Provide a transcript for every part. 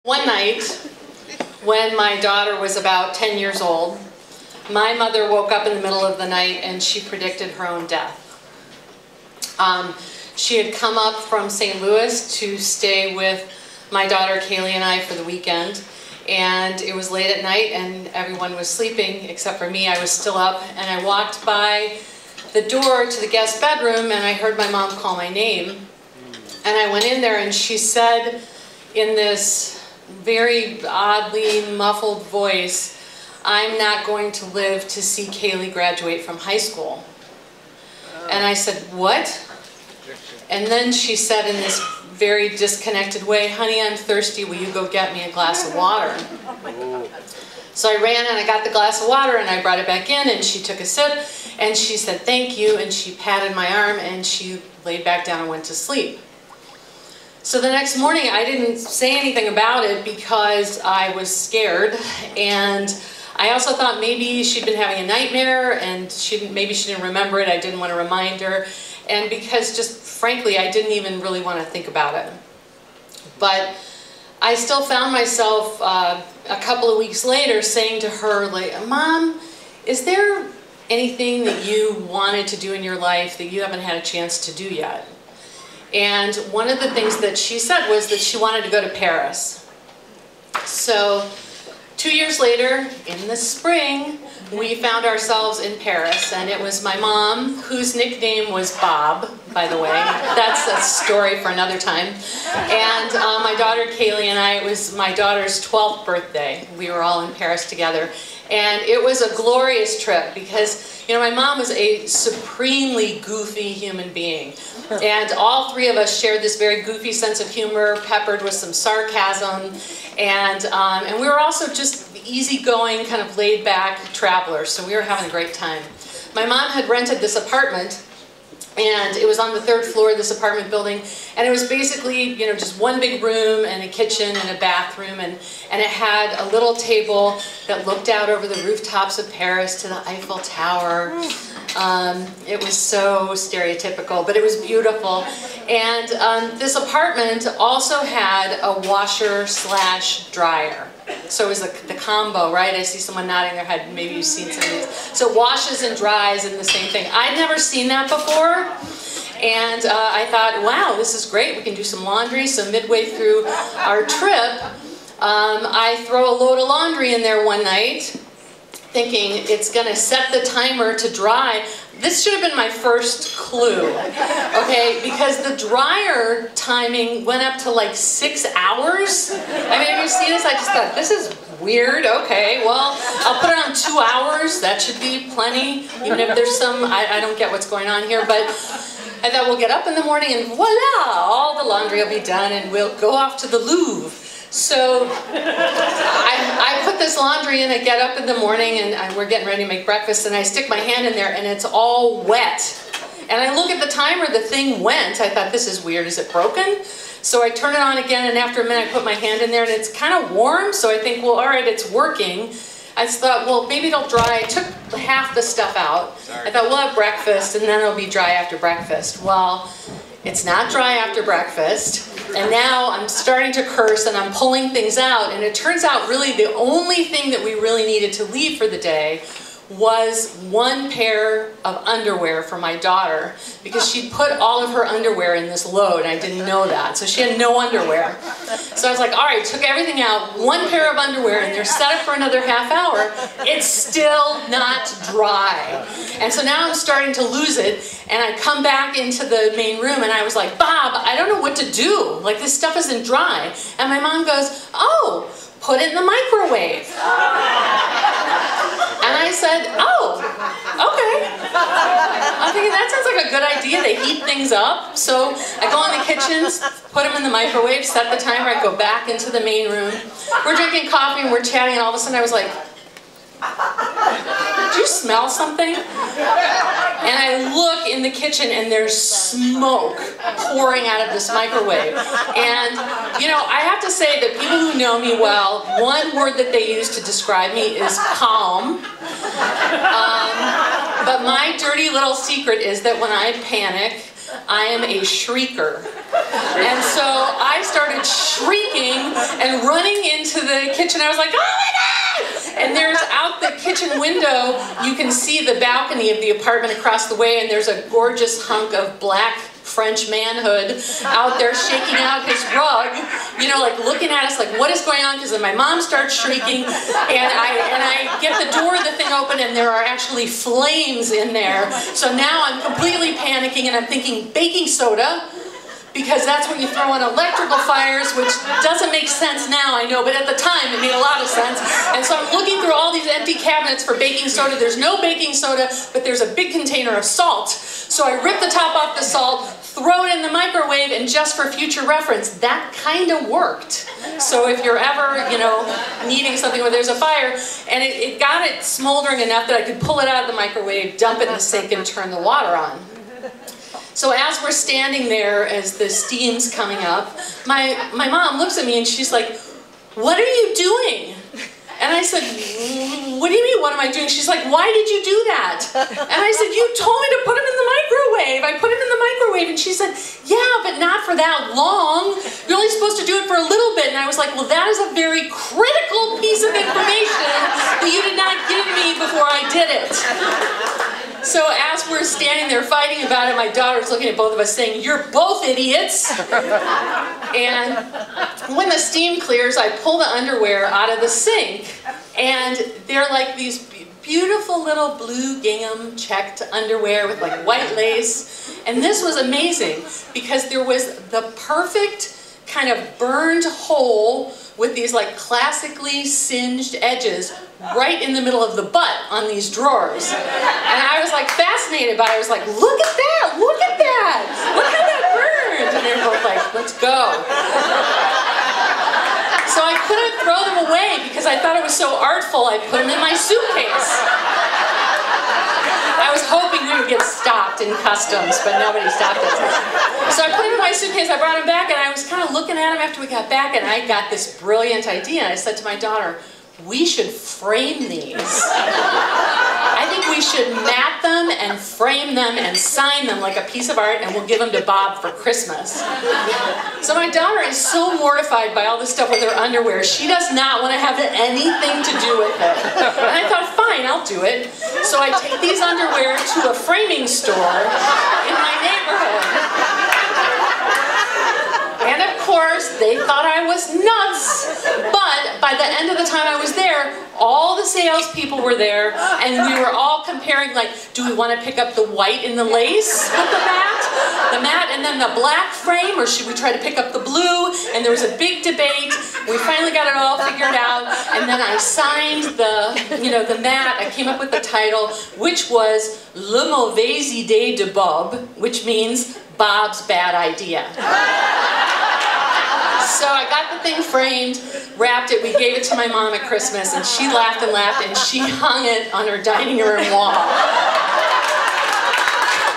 One night, when my daughter was about 10 years old, my mother woke up in the middle of the night and she predicted her own death. She had come up from St. Louis to stay with my daughter Kaylee and I for the weekend, and it was late at night and everyone was sleeping except for me. I was still up, and I walked by the door to the guest bedroom and I heard my mom call my name, and I went in there and she said in this very oddly muffled voice, "I'm not going to live to see Kaylee graduate from high school." And I said, "What?" And then she said in this very disconnected way, "Honey, I'm thirsty. Will you go get me a glass of water?" So I ran and I got the glass of water and I brought it back in, and she took a sip and she said, "Thank you," and she patted my arm and she laid back down and went to sleep. So the next morning I didn't say anything about it because I was scared, and I also thought maybe she'd been having a nightmare and maybe she didn't remember it. I didn't want to remind her, and because just frankly I didn't even really want to think about it. But I still found myself a couple of weeks later saying to her, like, "Mom, is there anything that you wanted to do in your life that you haven't had a chance to do yet?" And one of the things that she said was that she wanted to go to Paris. So 2 years later, in the spring, we found ourselves in Paris, and it was my mom, whose nickname was Bob, by the way. That's a story for another time. And my daughter Kaylee and I, it was my daughter's 12th birthday. We were all in Paris together. And it was a glorious trip because, you know, my mom was a supremely goofy human being. And all three of us shared this very goofy sense of humor, peppered with some sarcasm. And we were also just easygoing, kind of laid-back travelers. So we were having a great time. My mom had rented this apartment, and it was on the 3rd floor of this apartment building, and it was basically, you know, just one big room and a kitchen and a bathroom, and it had a little table that looked out over the rooftops of Paris to the Eiffel Tower. It was so stereotypical, but it was beautiful. And this apartment also had a washer/dryer. So it was the combo, right? I see someone nodding their head. Maybe you've seen some of these. So it washes and dries in the same thing. I'd never seen that before. And I thought, wow, this is great. We can do some laundry. So midway through our trip, I throw a load of laundry in there one night, thinking it's going to set the timer to dry. This should have been my first clue, okay? Because the dryer timing went up to like 6 hours. I mean, have you seen this? I just thought, this is weird. Okay, well, I'll put it on 2 hours. That should be plenty, even if there's some, I don't get what's going on here. But I thought we'll get up in the morning and voila, all the laundry will be done and we'll go off to the Louvre. So I put this laundry in, I get up in the morning and we're getting ready to make breakfast, and I stick my hand in there and it's all wet. And I look at the timer, the thing went. I thought, this is weird, is it broken? So I turn it on again, and after a minute I put my hand in there and it's kind of warm, so I think, well, all right, it's working. I just thought, well, maybe it'll dry. I took half the stuff out. I thought, we'll have breakfast and then it'll be dry after breakfast. Well, it's not dry after breakfast, and now I'm starting to curse and I'm pulling things out, and it turns out really the only thing that we really needed to leave for the day was one pair of underwear for my daughter, because she put all of her underwear in this load, and I didn't know that, so she had no underwear. So I was like, all right, took everything out, one pair of underwear in there, set it for another half hour. It's still not dry. And so now I'm starting to lose it, and I come back into the main room and I was like, Bob, I don't know what to do. Like, this stuff isn't dry. And my mom goes, oh, put it in the microwave. And I said, oh, okay. I'm thinking, that sounds like a good idea. They heat things up. So I go in the kitchen, put them in the microwave, set the timer, I go back into the main room. We're drinking coffee and we're chatting, and all of a sudden I was like, did you smell something? And I look in the kitchen and there's smoke pouring out of this microwave. And, you know, I have to say that people who know me well, one word that they use to describe me is calm. But my dirty little secret is that when I panic, I am a shrieker. And so I started shrieking and running into the kitchen. I was like, oh my God! And there's out the kitchen window, you can see the balcony of the apartment across the way, and there's a gorgeous hunk of black French manhood out there shaking out his rug, you know, like looking at us like, what is going on? Because then my mom starts shrieking, and I get the door of the thing open, and there are actually flames in there. So now I'm completely panicking, and I'm thinking baking soda, because that's what you throw on electrical fires, which doesn't make sense now, I know, but at the time it made a lot of sense. And so I'm looking through all these empty cabinets for baking soda. There's no baking soda, but there's a big container of salt. So I rip the top off the salt, throw it in the microwave, and just for future reference, that kind of worked. So if you're ever, you know, needing something where there's a fire, and it got it smoldering enough that I could pull it out of the microwave, dump it in the sink, and turn the water on. So as we're standing there, as the steam's coming up, my mom looks at me and she's like, what are you doing? And I said, what do you mean, what am I doing? She's like, why did you do that? And I said, you told me to put him in the microwave. I put him in the microwave. And she said, yeah, but not for that long. You're only supposed to do it for a little bit. And I was like, well, that is a very critical piece of information that you did not give me before I did it. So as we're standing there fighting about it, my daughter's looking at both of us saying, you're both idiots. And when the steam clears, I pull the underwear out of the sink, and they're like these beautiful little blue gingham checked underwear with like white lace. And this was amazing because there was the perfect kind of burned hole with these like classically singed edges right in the middle of the butt on these drawers. And I was like fascinated by it. I was like, look at that, look at that, look how that burned. And they were both like, let's go. So I couldn't throw them away because I thought it was so artful. I put them in my suitcase. I was hoping we would get stopped in customs, but nobody stopped us. So I put them in my suitcase, I brought them back, and I was kind of looking at them after we got back, and I got this brilliant idea. I said to my daughter, we should frame these. I think we should mat them and frame them and sign them like a piece of art, and we'll give them to Bob for Christmas. So my daughter is so mortified by all this stuff with her underwear. She does not want to have anything to do with it. And I thought, fine, I'll do it. So I take these underwear to a framing store in my neighborhood. And of course, they thought I was nuts. But by the end of the time I was there, all the salespeople were there, and we were all comparing, like, do we want to pick up the white in the lace with the mat, and then the black frame, or should we try to pick up the blue? And there was a big debate. We finally got it all figured out, and then I signed the, you know, the mat. I came up with the title, which was Le Mauvaise Idée de Bob, which means Bob's bad idea. So I got the thing framed, wrapped it, we gave it to my mom at Christmas, and she laughed and laughed, and she hung it on her dining room wall.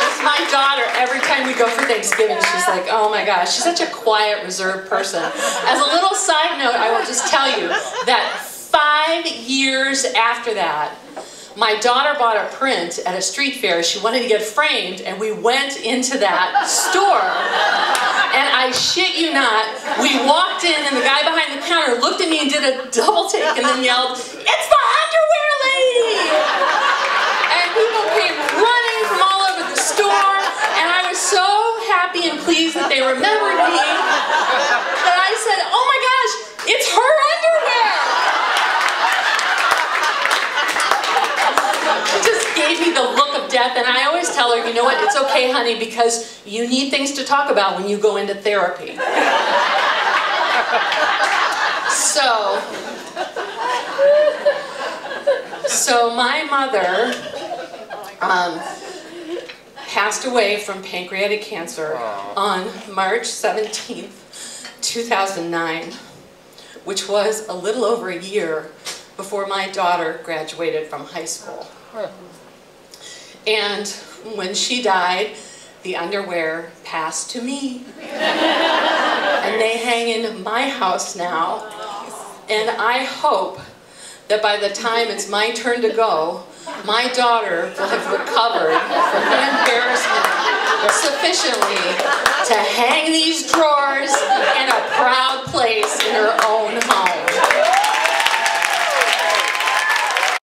It's my daughter, every time we go for Thanksgiving, she's like, oh my gosh, she's such a quiet, reserved person. As a little side note, I will just tell you that 5 years after that, my daughter bought a print at a street fair. She wanted to get framed, and we went into that store. And I shit you not, we walked in, and the guy behind the counter looked at me and did a double take and then yelled, "It's the underwear lady!" And people came running from all over the store, and I was so happy and pleased that they remembered me that I said, oh my gosh, it's her underwear! She just gave me the look of death, and I always tell her, you know what, it's okay, honey, because you need things to talk about when you go into therapy. So my mother passed away from pancreatic cancer on March 17th, 2009, which was a little over a year before my daughter graduated from high school. And when she died, the underwear passed to me. And they hang in my house now. And I hope that by the time it's my turn to go, my daughter will have recovered from the embarrassment sufficiently to hang these drawers in a proud place in her own